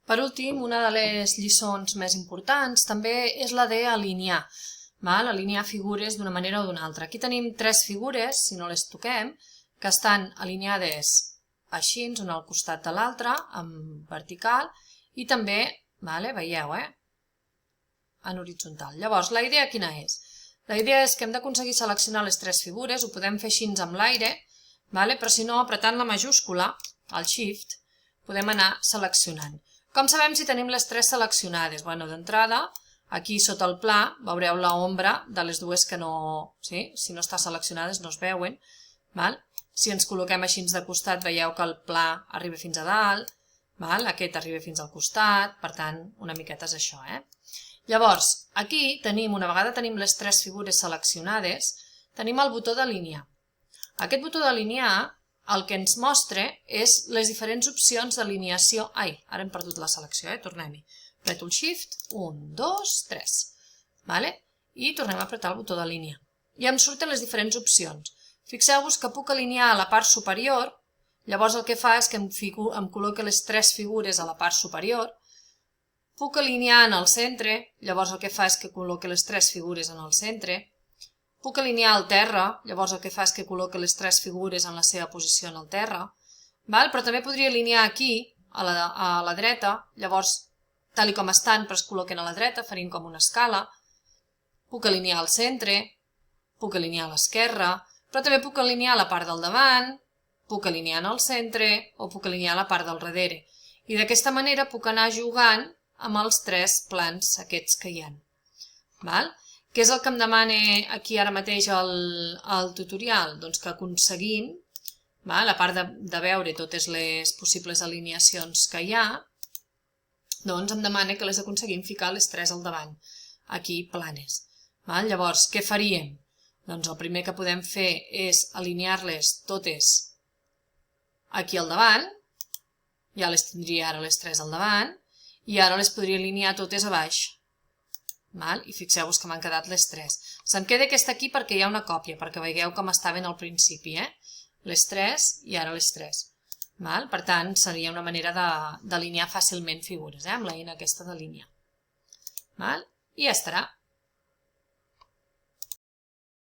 Per últim, una de les lliçons més importants també és la d'alinear, alinear figures d'una manera o d'una altra. Aquí tenim 3 figures, si no les toquem, que estan alineades així, una al costat de l'altra, en vertical, i també, veieu, en horitzontal. Llavors, la idea quina és? La idea és que hem d'aconseguir seleccionar les 3 figures, ho podem fer així amb l'aire, però si no, apretant la majúscula, el Shift, podem anar seleccionant. Com sabem si tenim les 3 seleccionades? D'entrada, aquí sota el pla veureu l'ombra de les dues que no... Si no estan seleccionades no es veuen. Si ens col·loquem així de costat veieu que el pla arriba fins a dalt, aquest arriba fins al costat, per tant, una miqueta és això. Llavors, aquí tenim, una vegada tenim les 3 figures seleccionades, tenim el botó d'alinear. Aquest botó d'alinear el que ens mostra és les diferents opcions d'alineació. Ai, ara hem perdut la selecció, tornem-hi. Apreto el Shift, 1, 2, 3. I tornem a apretar el botó d'alinear. I em surten les diferents opcions. Fixeu-vos que puc alinear a la part superior, llavors el que fa és que em col·loca les 3 figures a la part superior. Puc alinear en el centre, llavors el que fa és que col·loca les 3 figures en el centre. Puc alinear al terra, llavors el que fa és que col·loca les 3 figures en la seva posició en el terra, però també podria alinear aquí, a la dreta, llavors, tal com estan, però es col·loquen a la dreta, farien com una escala. Puc alinear al centre, puc alinear a l'esquerra, però també puc alinear a la part del davant, puc alinear en el centre o puc alinear a la part del darrere. I d'aquesta manera puc anar jugant amb els 3 plans aquests que hi ha. Què és el que em demana aquí ara mateix el tutorial? Doncs que aconseguim, a part de veure totes les possibles alineacions que hi ha, doncs em demana que les aconseguim ficar les 3 al davant, aquí planes. Llavors, què faríem? Doncs el primer que podem fer és alinear-les totes aquí al davant, ja les tindria ara les 3 al davant, i ara les podria alinear totes a baix. I fixeu-vos que m'han quedat les 3. Se'm queda aquesta aquí perquè hi ha una còpia, perquè veieu com estaven al principi. Les 3 i ara les 3. Per tant, seria una manera d'alinear fàcilment figures, amb l'eina aquesta d'alinear. I ja estarà.